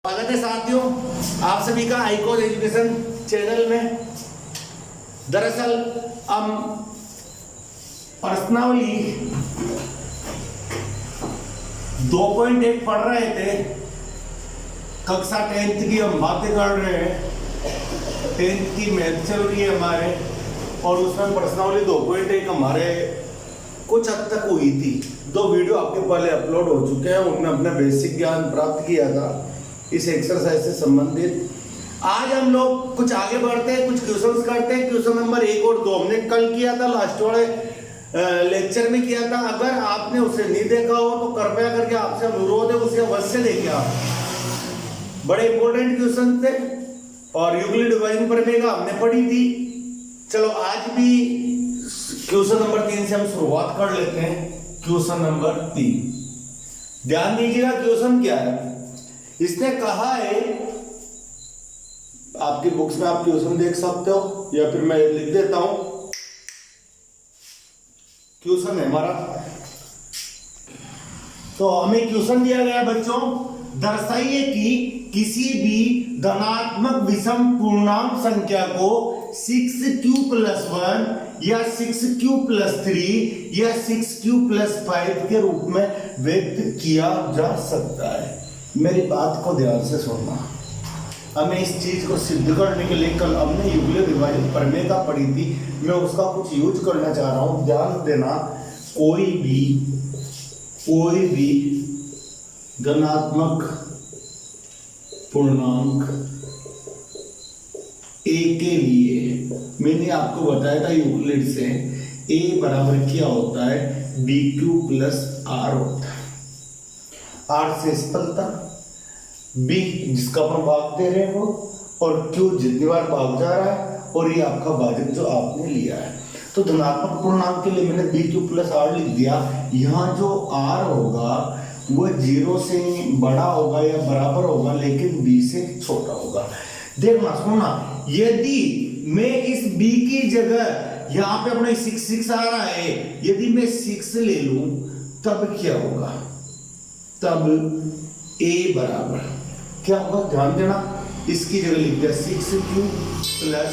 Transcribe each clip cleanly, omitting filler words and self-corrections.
स्वागत है साथियों आप सभी का आईकोज एजुकेशन चैनल में। दरअसल हम प्रश्नावली 2.1 पढ़ रहे थे। कक्षा 10th की हम बातें कर रहे हैं। 10th की मैथ चल रही है हमारे, और उसमें प्रश्नावली 2.1 हमारे कुछ हद तक हुई थी। 2 वीडियो आपके पहले अपलोड हो चुके हैं, उनमें अपना बेसिक ज्ञान प्राप्त किया था इस एक्सरसाइज से संबंधित। आज हम लोग कुछ आगे बढ़ते हैं, कुछ क्वेश्चंस करते हैं। क्वेश्चन नंबर 1 और 2 हमने कल किया था, लास्ट वाले लेक्चर में किया था। अगर आपने उसे नहीं देखा हो तो कृपया करके आपसे अनुरोध है उसे अवश्य देखें आप। बड़े इंपॉर्टेंट क्वेश्चन थे और यूक्लिड डिवाइन प्रमेय हमने पढ़ी थी। चलो आज भी क्वेश्चन नंबर 3 से हम शुरुआत कर लेते हैं। क्वेश्चन नंबर 3, ध्यान दीजिएगा क्वेश्चन क्या है। इसने कहा है, आपकी बुक्स में आप क्वेश्चन देख सकते हो या फिर मैं लिख देता हूं। क्वेश्चन है हमारा, तो हमें क्वेश्चन दिया गया बच्चों, दर्शाइए कि किसी भी धनात्मक विषम पूर्णांक संख्या को 6q+1 या 6q+3 या 6q+5 के रूप में व्यक्त किया जा सकता है। मेरी बात को ध्यान से सुनना। हमें इस चीज को सिद्ध करने के लिए कल हमने यूक्लिड डिवाइन प्रमेय का पढ़ी थी, मैं उसका कुछ यूज करना चाह रहा हूं। ध्यान देना, कोई भी धनात्मक पूर्णांक a के लिए मैंने आपको बताया था यूक्लिड से a बराबर क्या होता है, bq+r होता है। r से स्पलता, b जिसका अपन भाग दे रहे हैं वो, और q जितनी बार भाग जा रहा है, और ये आपका भाजक जो आपने लिया है। तो धनात्मक पूर्णांक के लिए मैंने bq+r लिख दिया। यहाँ जो r होगा वो 0 से बड़ा होगा या बराबर होगा, लेकिन b से छोटा होगा। देखना सुनना, यदि मैं इस b की जगह यहाँ पे अपने 6 आ रहा है, यदि मैं 6 ले लूं तब क्या होगा, तब a बराबर क्या होगा, ध्यान देना। इसकी जगह लिख दिया 6q+r।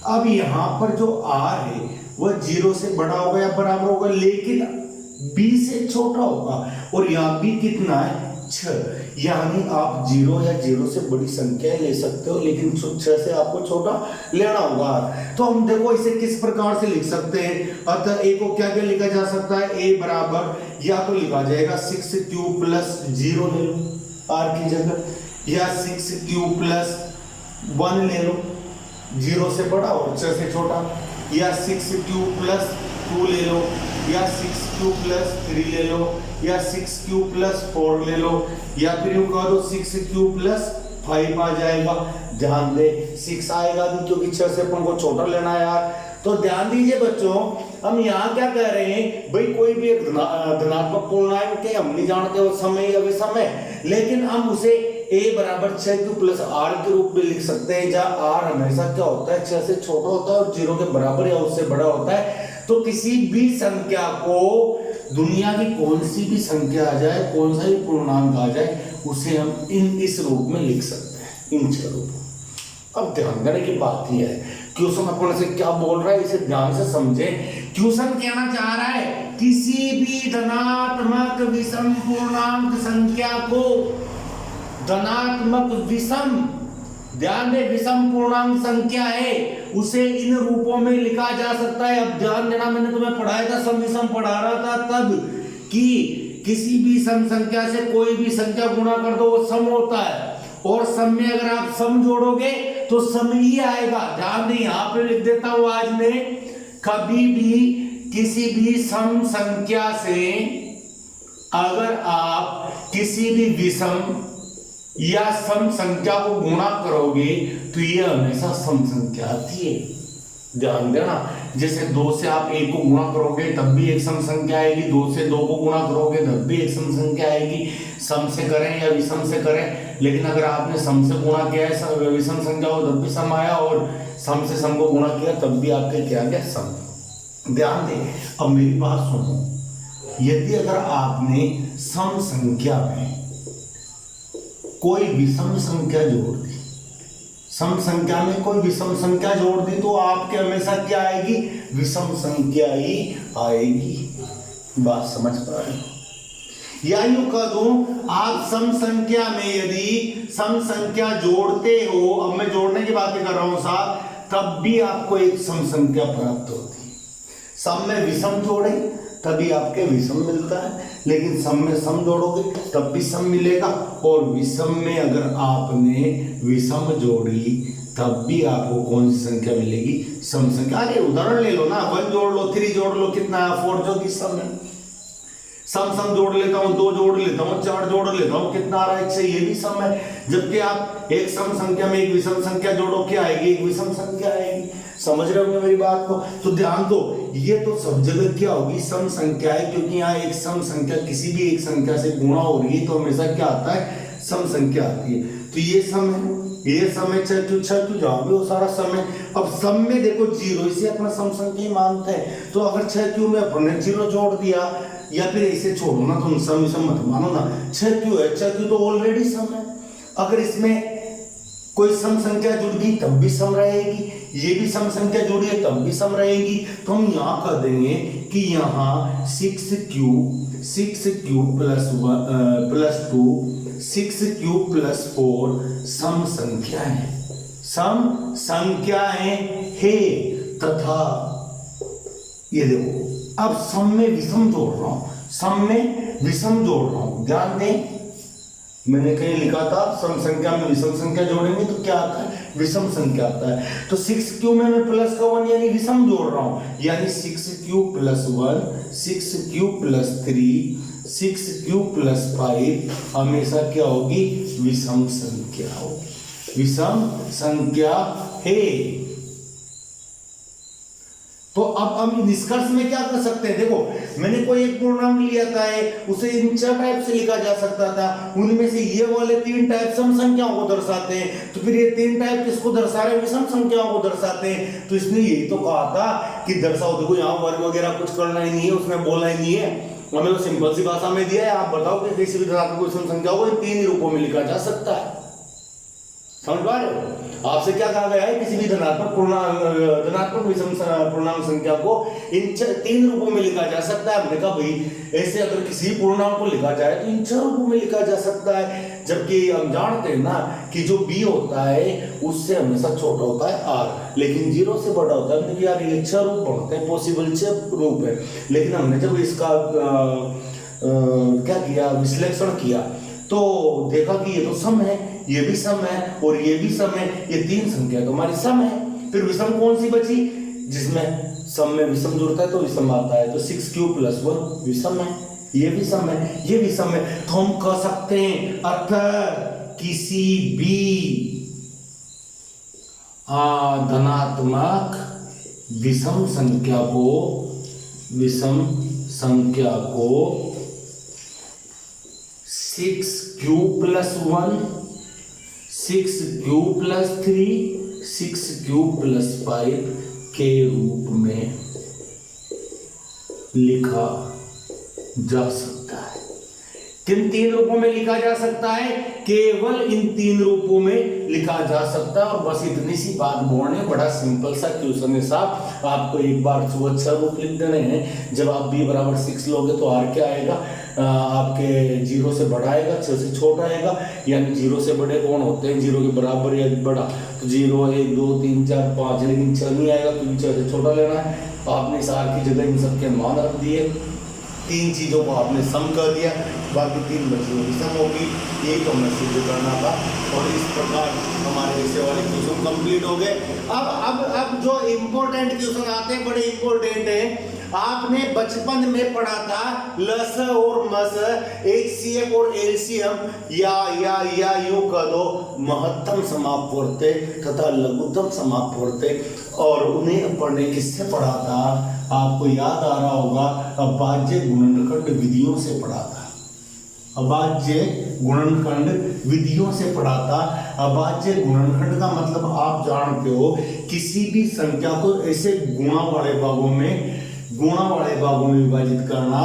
अब यहां पर जो r है वह 0 से बड़ा होगा या बराबर होगा, लेकिन b से छोटा होगा, और यहाँ b कितना है, 6। यानी आप 0 या 0 से बड़ी संख्या ले सकते हो, लेकिन 6 से आपको छोटा लेना होगा। तो हम देखो इसे किस प्रकार से लिख सकते हैं। अतः a को क्या क्या लिखा जा सकता है, a बराबर या तो लिखा जाएगा 6q+0 ले लो r की जगह, या 6q+1 ले लो 0 से बड़ा और 6 से छोटा, या 6q+2 ले लो, या 6q+3 ले लो, या 6q+4 ले लो, या फिर यूं कह दो 6q+5 आ जाएगा। ध्यान दे 6 आएगा नहीं, क्योंकि 6 से अपन को छोटा लेना है यार। तो ध्यान दीजिए बच्चों, हम यहाँ क्या कह रहे हैं भाई, कोई भी एक धनात्मक पूर्णांक के हम नहीं जानते वो समय या विषम है, लेकिन हम उसे a बराबर 6q+r के रूप में लिख सकते हैं, जहाँ r हमेशा क्या होता है, 6 से छोटा होता है और 0 के बराबर या उससे बड़ा होता है। तो किसी भी संख्या को, दुनिया की कौन सी भी संख्या आ जाए, कौन सा भी पूर्णांक आ जाए, उसे हम इस रूप में लिख सकते हैं, इन 6 रूपों। अब ध्यान देने की बात यह है, क्वेश्चन अपन से क्या बोल रहा है इसे ध्यान से समझे। क्वेश्चन कहना चाह रहा है किसी भी धनात्मक विषम पूर्णांक संख्या को, धनात्मक विषम, ध्यान दे विषम पूर्णांक संख्या है, उसे इन रूपों में लिखा जा सकता है। अब ध्यान देना, मैंने तुम्हें पढ़ाया था, सम विषम पढ़ा रहा था तब, कि किसी भी सम संख्या से कोई भी संख्या गुणा कर दो वो सम होता है, और सम में अगर आप सम जोड़ोगे तो सम ही आएगा। ध्यान दे, यहां पे लिख देता हूं आज में, कभी भी किसी भी सम संख्या से अगर आप किसी भी विषम या सम संख्या को गुणा करोगे तो ये हमेशा सम संख्या आती है। ध्यान देना, जैसे 2 से आप 1 को गुणा करोगे तब भी एक सम संख्या आएगी, 2 से 2 को गुणा करोगे तब भी एक सम संख्या आएगी। सम से करें या विषम से करें, लेकिन अगर आपने सम से गुणा किया है विषम संख्या को तब भी सम आया, और सम से सम को गुणा किया तब भी आपके क्या गया, सम। ध्यान दें, अब मेरी बात सुनो, यदि अगर आपने सम संख्या में कोई विषम संख्या जोड़ दी, सम संख्या में कोई विषम संख्या जोड़ दी तो आपके हमेशा क्या आएगी, विषम संख्या ही आएगी। बात समझ पा रहे हो? या यूं कह दूं, आप सम संख्या में यदि सम संख्या जोड़ते हो, अब मैं जोड़ने की बातें कर रहा हूं साहब, तब भी आपको एक सम संख्या प्राप्त होती है। सम में विषम जोड़े तभी आपके विषम मिलता है, लेकिन सम में सम जोड़ोगे तब भी सम मिलेगा, और विषम में अगर आपने विषम जोड़ी तब भी आपको कौन सी संख्या मिलेगी, सम संख्या। अरे उदाहरण ले लो ना, 1 जोड़ लो, 3 जोड़ लो, कितना है 4, जो कि सम है। सम सम जोड़ लेता हूं, 2 जोड़ लेता हूं, 4 जोड़ लेता हूं, कितना आ रहा है 1 ये भी सम है। जबकि आप एक सम संख्या में एक विषम संख्या जोड़ो, क्या आएगी, एक विषम संख्या आएगी। समझ रहे होंगे मेरी बात को? तो ध्यान दो, ये तो सब जगह क्या होगी, सम संख्या है, क्योंकि यहाँ एक सम संख्या किसी भी एक संख्या से गुणा हो रही है तो हमेशा क्या आता है, सम संख्या आती है। तो ये सम है, ये सम है, 6 जहां भी वो सारा सम है। अब सम में देखो 0, इसे अपना सम संख्या मानते हैं, तो अगर 6 में अपने 0 जोड़ दिया, या फिर इसे छोड़ो ना, तुम सम मत मानो ना, 6 है, 6 तो ऑलरेडी सम है। अगर इसमें कोई सम संख्या जुड़ गई तब भी सम रहेगी, ये भी सम संख्या जुड़ी है तब भी सम रहेगी। तो हम यहाँ कर देंगे कि यहाँ 6 क्यूब प्लस 2 6 क्यूब प्लस 4 सम संख्याएं हैं, सम संख्याएं है। तथा ये देखो, अब सम में विषम जोड़ रहा हूं, सम में विषम जोड़ रहा हूं, ध्यान दें, मैंने कहीं लिखा था सम संख्या में विषम संख्या जोड़ेंगे तो क्या आता है, विषम संख्या आता है। तो 6 क्यूब में मैं प्लस का 1 यानी विषम जोड़ रहा हूं, यानी 6 cube plus 1 6 cube plus 3 6 cube plus 5 हमेशा क्या होगी, विषम संख्या होगी, विषम संख्या है। तो अब हम निष्कर्ष में क्या कर सकते हैं, देखो मैंने कोई एक पूर्णांक लिया था, उसे इन 4 टाइप से लिखा जा सकता था, उनमें से ये वाले 3 टाइप सम संख्याओं को दर्शाते हैं, तो फिर ये 3 टाइप किसको दर्शा रहे हैं, विषम संख्याओं को दर्शाते हैं। तो इसने यही तो कहा था कि दर्शाओ, देखो यहाँ वर्ग वगैरह कुछ करना ही नहीं है, उसने बोला ही नहीं है, हमें तो सिंपल सी भाषा में दिया है, आप बताओ कि किसी भी धनात्मक विषम संख्या को इन 3 रूपों में लिखा जा सकता है। समझ पा रहे हो? आपसे क्या कहा गया है, किसी भी धनात्मक विषम पूर्णांक संख्या को इन 3 रूपों में लिखा जा सकता है। हमने कहा भाई ऐसे अगर किसी पूर्णांक को लिखा जाए तो इन 6 रूपों में लिखा जा सकता है, जबकि हम जानते हैं ना कि जो b होता है उससे हमेशा छोटा होता है r, लेकिन 0 से बड़ा होता है। हमने यार ये 6 रूप बनते हैं, पॉसिबल 6 रूप है, लेकिन हमने जब इसका क्या किया, विश्लेषण किया तो देखा कि ये तो सम है, ये भी सम है और ये भी सम है, ये 3 संख्या तो हमारी सम है। फिर विषम कौन सी बची, जिसमें सम में विषम जुड़ता है तो विषम आता है, तो 6 क्यूब प्लस 1 विषम है, ये भी सम है, ये भी सम है। तो हम कह सकते हैं अतः किसी भी धनात्मक विषम संख्या को 6 cube plus 1 6 cube plus 3 6 cube plus 5 के रूप में लिखा जा सकता है। किन 3 रूपों में लिखा जा सकता है, केवल इन 3 रूपों में लिखा जा सकता है। और बस इतनी सी बात बोलने, बड़ा सिंपल सा क्वेश्चन है साहब, आपको एक बार 6 रूप लिख देने हैं। जब आप b बराबर 6 लोगे तो r क्या आएगा, आपके 0 से बड़ा आएगा, 6 से छोटा आएगा, यानी 0 से बड़े कौन होते हैं, 0 के बराबर या बड़ा, तो 0 1 2 3 4 5, लेकिन 6 नहीं आएगा क्योंकि 6 से छोटा लेना है। तो आपने इस r की जगह इन सबके मान रख दिए, 3 चीजों को आपने सम कर दिया, बाकी 3 बची हुई सम होगी, यही तो हमें सिद्ध करना था। और इस प्रकार हमारे विषय वाले क्वेश्चन कंप्लीट हो गए। अब जो इम्पोर्टेंट क्वेश्चन आते हैं, बड़े इम्पोर्टेंट है। आपने बचपन में पढ़ा था लस और मस, HCF और LCM, या यूं कह दो महत्तम समापवर्त्य तथा लघुत्तम समापवर्त्य, और उन्हें पढ़ने किससे पढ़ा था, आपको याद आ रहा होगा, अभाज्य गुणनखंड विधियों से पढ़ा था। अभाज्य गुणनखंड विधियों से पढ़ा था। अभाज्य गुणनखंड का मतलब आप जानते हो, किसी भी संख्या को ऐसे गुणा वाले भागों में विभाजित करना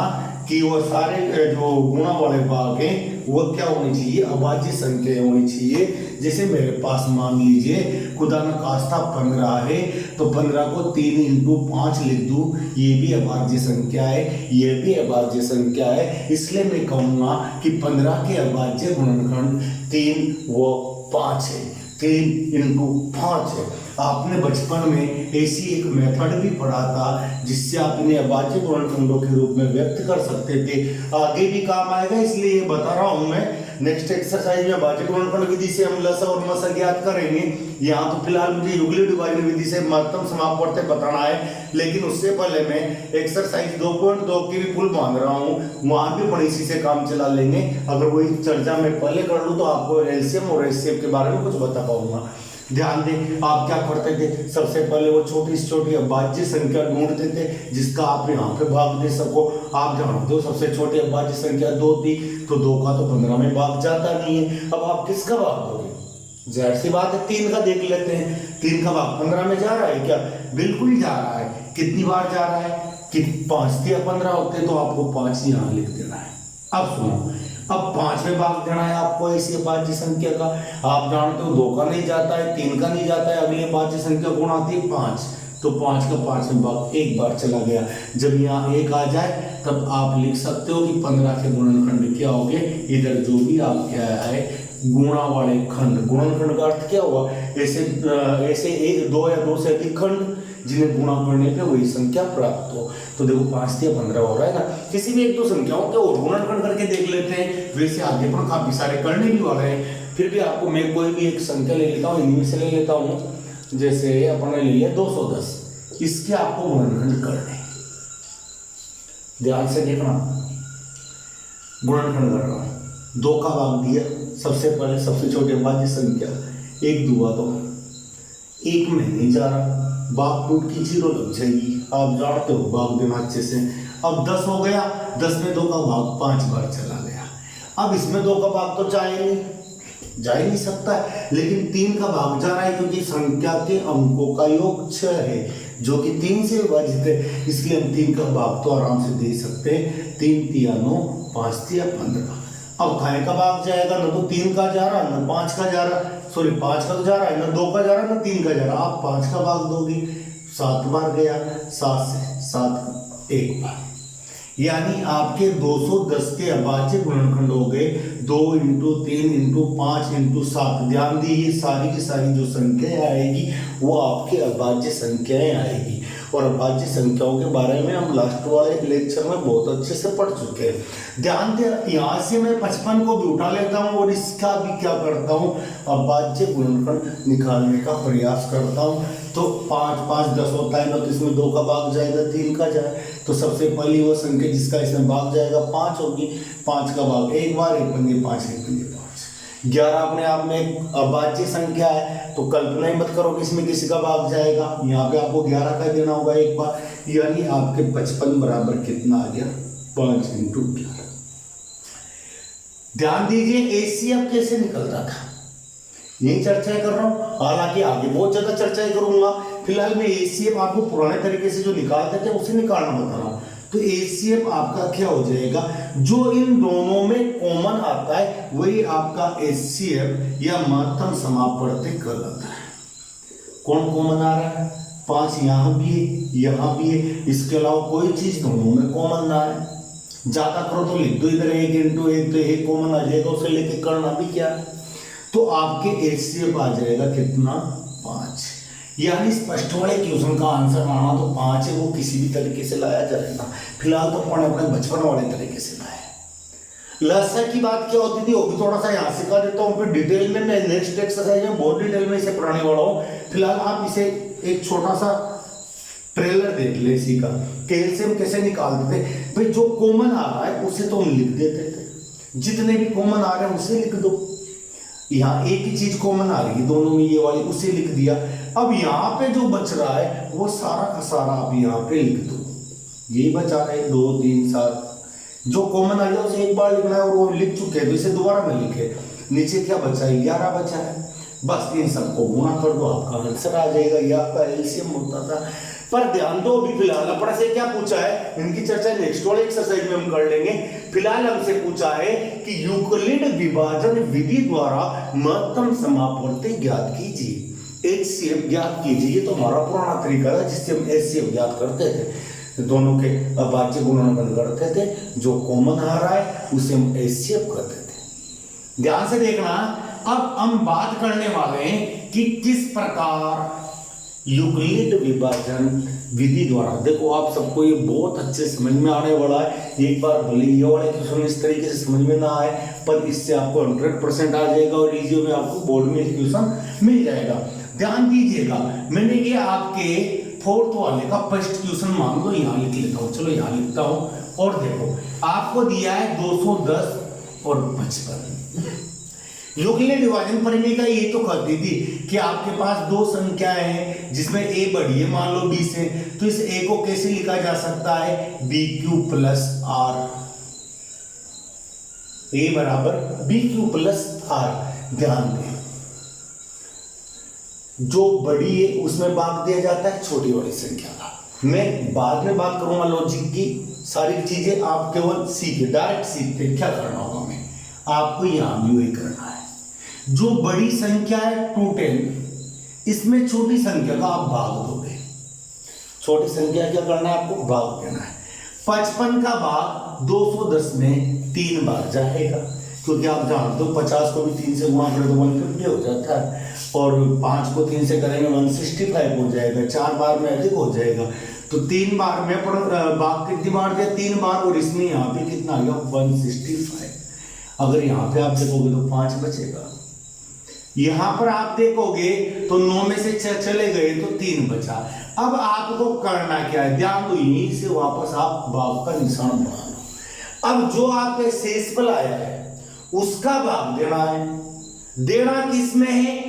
कि वो सारे जो गुणा वाले भाग हैं वो क्या होनी चाहिए, अभाज्य संख्या होनी चाहिए। जैसे मेरे पास मान लीजिए खुदा न खास्ता 15 है, तो 15 को 3 इंटू 5 लिख दूं, ये भी अभाज्य संख्या है, ये भी अभाज्य संख्या है। इसलिए मैं कहूँगा कि 15 के अभाज्य गुणनखंड 3 व 5 है, 3 इंटू 5 है। आपने बचपन में ऐसी एक मेथड भी पढ़ा था जिससे आप इन्हें अभाज्य गुणनखंडों के रूप में व्यक्त कर सकते थे, आगे भी काम आएगा इसलिए ये बता रहा हूं मैं। नेक्स्ट एक्सरसाइज में अभाज्य गुणनखंड विधि से हम लसा और मसा ज्ञात करेंगे। यहाँ तो फिलहाल मुझे युगली डिवाइड विधि से महत्तम समापवर्त बताना है, लेकिन उससे पहले मैं एक्सरसाइज 2.2 की भी पुल बांध रहा हूँ, वहां भी बड़ी इसी से काम चला लेंगे। अगर वही चर्चा मैं पहले कर लूँ तो आपको एलसीएम और एचसीएफ के बारे में कुछ बता पाऊंगा। ध्यान दें, आप क्या करते थे, सबसे पहले वो छोटी से छोटी अभाज्य संख्या ढूंढते थे जिसका आप यहाँ पे भाग दे सको। आप जानते हो सबसे छोटी अभाज्य संख्या 2 थी, तो 2 का तो 15 में भाग जाता नहीं है। अब आप किसका भाग दोगे, जाहिर सी बात है 3 का देख लेते हैं। 3 का भाग 15 में जा रहा है क्या, बिल्कुल जा रहा है। कितनी बार जा रहा है कि 5 या 15 होते तो आपको 5 यहाँ लिख देना है। अब सुनो, अब 5 में भाग देना है आपको ऐसी अभाज्य संख्या का। आप जानते हो 2 का नहीं जाता है, 3 का नहीं जाता है, अगली अभाज्य संख्या कौन आती है 5, तो 5 का 5 में भाग एक बार चला गया। जब यहाँ 1 आ जाए तब आप लिख सकते हो कि 15 के गुणनखंड क्या हो गए, इधर जो भी आप क्या है गुणा वाले खंड। गुणनखंड का अर्थ क्या हुआ, ऐसे एक 2 या 2 से अधिक खंड जिन्हें गुणा करने पे वही संख्या प्राप्त हो। तो देखो 5 या 15 हो रहा है ना, किसी भी एक दो संख्याओं के और गुणनखंड करके देख लेते हैं। वैसे आगे पर काफी सारे करने भी वाले हैं, फिर भी आपको मैं कोई भी एक संख्या ले लेता हूँ, इनमें से ले लेता हूँ। जैसे अपने ले लिया 210, इसके आपको गुणनखंड करने, ध्यान से देखना, गुणनखंड कर रहा हूँ। 2 का भाग दिया, सबसे पहले सबसे छोटी अभाज्य संख्या 1 दूआ 2, 1 में नहीं जा रहा, भाग टूट की 0 लग जाएगी। आप जानते हो भाग देना अच्छे से। अब 10 हो गया, 10 में 2 का भाग 5 बार चला गया। अब इसमें 2 का भाग तो जा ही नहीं सकता है, लेकिन 3 का भाग जा रहा है क्योंकि संख्या के अंकों का योग 6 है जो कि 3 से विभाजित है, इसलिए हम 3 का भाग तो आराम से दे सकते हैं। 3 तिया 9, 5 तिया 15। अब खाए का भाग जाएगा, ना तो 3 का जा रहा ना 5 का जा रहा, सॉरी 5 का तो जा रहा है, ना 2 का जा रहा ना 3 का जा रहा। आप 5 का भाग दोगे, 7 बार गया, 7 से 7 एक बार, यानी आपके 210 के अभाज्य गुणनखंड हो गए 2 इंटू 3 इंटू 5 इंटू 7। ध्यान दीजिए सारी की सारी जो संख्याएं आएगी वो आपके अभाज्य संख्याएं आएगी, और अभाज्य संख्याओं के बारे में हम लास्ट वाले लेक्चर में बहुत अच्छे से पढ़ चुके हैं। ध्यान दे, यहाँ से मैं 55 को भी उठा लेता हूँ और इसका भी क्या करता हूँ, अभाज्य गुणनखंड निकालने का प्रयास करता हूँ। तो 5 5 10 होता है ना, तो इसमें 2 का भाग जाएगा, 3 का जाए, तो सबसे पहली वो संख्या जिसका इसमें भाग जाएगा 5 होगी। 5 का भाग एक बार, 1 पंजे 5, 1 पंजे 5। 11 अपने आप में एक अभाज्य संख्या है, तो कल्पना ही मत करो कि इसमें किसी का भाग जाएगा। यहाँ पे आपको 11 का देना होगा एक बार, यानी आपके 55 बराबर कितना आ गया, 5 इंटू 11। ध्यान दीजिए एचसीएफ कैसे निकलता था, यही चर्चा कर रहा हूँ, हालांकि आगे बहुत ज्यादा चर्चा करूंगा। फिलहाल मैं एचसीएफ आपको पुराने तरीके से जो निकालते थे उसे निकालना बता रहा हूँ। तो एचसीएफ आपका क्या हो जाएगा, जो इन दोनों में कॉमन आता है वही आपका एचसीएफ या महत्तम समापवर्ती कहलाता है। कौन कॉमन आ रहा है, 5 यहाँ भी है, यहाँ भी है, इसके अलावा कोई चीज दोनों में कॉमन ना है। ज्यादा करो तो लिख दो इधर 1 इंटू 1, तो 1 कॉमन आ जाएगा, उसे लेके करना भी क्या है, तो आपके एचसीएफ आ जाएगा कितना, 5। यानी स्पष्ट वाले क्वेश्चन का आंसर माना तो 5 है, वो किसी भी तरीके से लाया जाएगा। फिलहाल तो अपने बचपन वाले तरीके से लाया। लसा की बात क्या होती थी वो भी थोड़ा सा यहाँ सिखा देता हूँ, फिर डिटेल में मैं नेक्स्ट एक्सरसाइज में बहुत डिटेल में इसे पढ़ाने वाला हूँ। फिलहाल आप इसे एक छोटा सा ट्रेलर देख ले इसी का, कैल्शियम कैसे निकालते थे। भाई जो कॉमन आ रहा है उसे तो हम लिख देते थे, जितने भी कॉमन आ रहे हैं उसे लिख दो। यहाँ एक ही चीज कॉमन आ रही है दोनों में, ये वाली, उसे लिख दिया। अब यहाँ पे जो बच रहा है वो सारा का सारा आप यहाँ पे लिख दो, यही बचा रहे 2 3 7, जो कॉमन आ गया उसे एक बार लिखना है और वो लिख चुके हैं तो इसे दोबारा में लिखे। नीचे क्या बचा है, 11 बचा है, बस इन सबको गुणा कर दो, आपका आंसर आ जाएगा। ये आपका एलसीएम होता था। पर ध्यान दो, अभी फिलहाल अपने से क्या पूछा है, इनकी चर्चा नेक्स्ट वाले एक्सरसाइज में हम कर लेंगे। फिलहाल हमसे पूछा है कि यूक्लिड विभाजन विधि द्वारा महत्तम समापवर्ती ज्ञात कीजिए, एचसीएफ ज्ञात कीजिए। ये तो हमारा पुराना तरीका था जिससे हम एचसीएफ ज्ञात करते थे, दोनों के भाज्य गुणनखंड करते थे, जो कॉमन आ रहा है उसे हम एचसीएफ करते थे। ध्यान से देखना, अब हम बात करने वाले हैं कि किस प्रकार यूक्लिड विभाजन विधि द्वारा, देखो आप सबको ये बहुत अच्छे समझ में आने वाला है। एक बार भले ये वाले क्वेश्चन इस तरीके से समझ में ना आए, पर इससे आपको 100% आ जाएगा और इजी में आपको बोर्ड में क्वेश्चन मिल जाएगा। ध्यान दीजिएगा, मैंने ये आपके 4th वाले का फर्स्ट क्वेश्चन मान लो यहाँ लिख लेता हूँ, चलो यहाँ लिखता हूँ। और देखो आपको दिया है 210 और 55। यूक्लिड विभाजन परिमेय का ये तो कहती थी कि आपके पास दो संख्याएं हैं जिसमें a बड़ी है, मान लो 20 है, तो इस a को कैसे लिखा जा सकता है, BQ प्लस R, a बराबर BQ प्लस R। ध्यान दें, जो बड़ी है उसमें भाग दिया जाता है छोटी वाली संख्या का। मैं बाद में बात करूंगा लॉजिक की, सारी चीजें आप केवल सीखे, डायरेक्ट सीखते क्या करना होगा। मैं आपको यहां भी वही करना है, जो बड़ी संख्या है 210, इसमें छोटी संख्या का आप भाग दोगे। छोटी संख्या क्या करना है, आपको भाग देना है। 55 का भाग 210 में 3 बार जाएगा, क्योंकि आप जानते हो 50 को भी 3 से गुणा करें तो 150 हो जाता है, और 5 को 3 से करेंगे 165 हो जाएगा, 4 बार में अधिक हो जाएगा। तो 3 बार में भाग कितनी बार दिया, 3 बार, और इसमें यहाँ पे कितना आ गया 165। अगर यहाँ पे आप देखोगे तो 5 बचेगा, यहां पर आप देखोगे तो 9 में से 6 चले गए तो 3 बचा। अब आपको करना क्या है, ध्यान दो, यहीं से वापस आप भाग का निशान बना लो। अब जो आपके शेषफल आया है उसका भाग देना है। देना किस में है,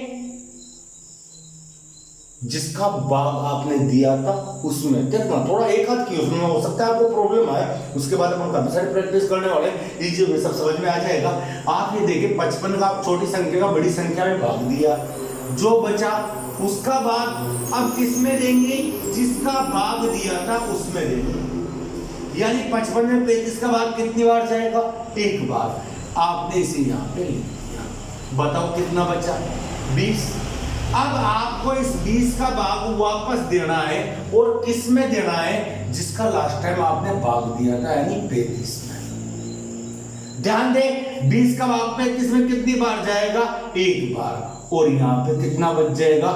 जिसका भाग आपने दिया था उसमें। देखना थोड़ा एक हाथ की उसमें हो सकता है आपको प्रॉब्लम आए, उसके बाद अपन काफी सारी प्रैक्टिस करने वाले, इजी में सब समझ में आ जाएगा। आप ये देखिए 55 का छोटी संख्या का बड़ी संख्या में भाग दिया, जो बचा उसका भाग अब किसमें देंगे, जिसका भाग दिया था उसमें देंगे। यानी 55 में 35 का भाग कितनी बार जाएगा, 1 बार। आपने इसे यहाँ पे लिख दिया, बताओ कितना बचा, 20। अब आपको इस 20 का भाग वापस देना है, और किस में देना है, जिसका लास्ट टाइम आपने भाग दिया था, यानी 35 में। ध्यान दे, 20 का भाग 35 में कितनी बार जाएगा, 1 बार, और यहाँ पे कितना बच जाएगा,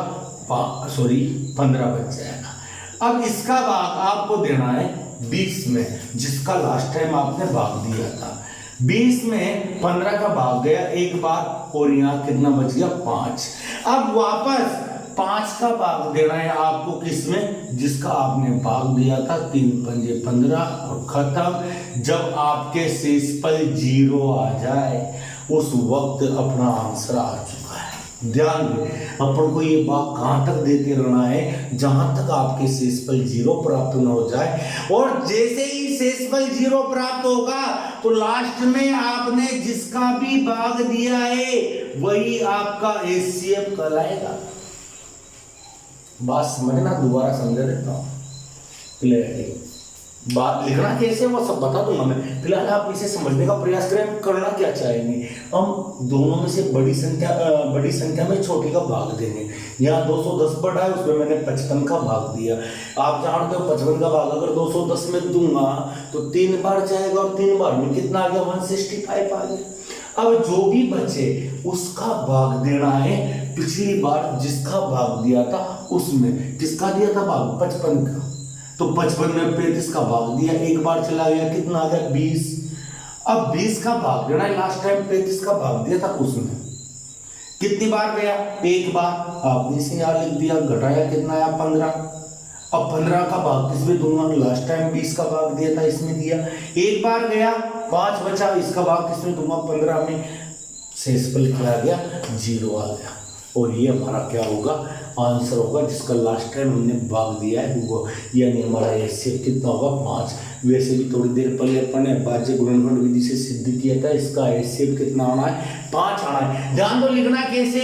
15 बच जाएगा। अब इसका भाग आपको देना है 20 में, जिसका लास्ट टाइम आपने भाग दिया था। 20 में 15 का भाग गया 1 बार, और यहाँ कितना बच गया, 5। अब वापस 5 का भाग देना है आपको किसमें, जिसका आपने भाग दिया था, 3 पंजे 15, और खत्म। जब आपके शेषफल 0 आ जाए उस वक्त अपना आंसर आ चुका है। ध्यान दें, अपन को ये बात कहां तक देते रहना है, जहां तक आपके शेषफल 0 प्राप्त न हो जाए। और जैसे ही शेषफल 0 प्राप्त होगा तो लास्ट में आपने जिसका भी भाग दिया है वही आपका एचसीएफ कहलाएगा। बात समझना, दोबारा समझा देता हूं, क्लियर बात लिखना कैसे वो सब बता दूंगा मैं। फिलहाल आप इसे समझने का प्रयास करें, हम करना क्या चाहेंगे, हम दोनों में से बड़ी संख्या में छोटी का भाग देंगे। यहाँ 210 बढ़ा है, उसमें मैंने 55 का भाग दिया। आप जानते हो 55 का भाग अगर 210 में दूंगा तो 3 बार जाएगा, और 3 बार में कितना आ गया, 165 आ गया। अब जो भी बचे उसका भाग देना है पिछली बार जिसका भाग दिया था उसमें। किसका दिया था भाग, 55 का, तो 55 में 35 का भाग दिया, 1 बार चला गया, कितना आ गया, 20। अब 20 का भाग देना है, लास्ट टाइम 35 का भाग दिया था उसमें, कितनी बार गया, 1 बार। आपने इसे यहाँ लिख दिया, घटाया कितना आया, 15। अब 15 का भाग किसमें दूंगा, लास्ट टाइम 20 का भाग दिया था, इसमें दिया, 1 बार गया, 5 बचा, इसका भाग किसमें दूंगा, 15 में। शेषफल क्या आ गया, 0 आ गया, और ये हमारा क्या होगा, आंसर होगा, जिसका लास्ट टाइम हमने भाग दिया है वो, यानी हमारा एचसीएफ कितना होगा, 5। वैसे भी थोड़ी देर पहले अपन ने भाज्य गुणनखंड विधि से सिद्ध किया था, इसका एचसीएफ कितना आना है, 5 आना है। ध्यान दो, लिखना कैसे,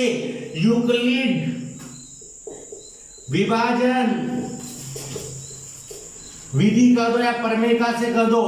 यूक्लिड विभाजन विधि कह दो या प्रमेय का से कह दो,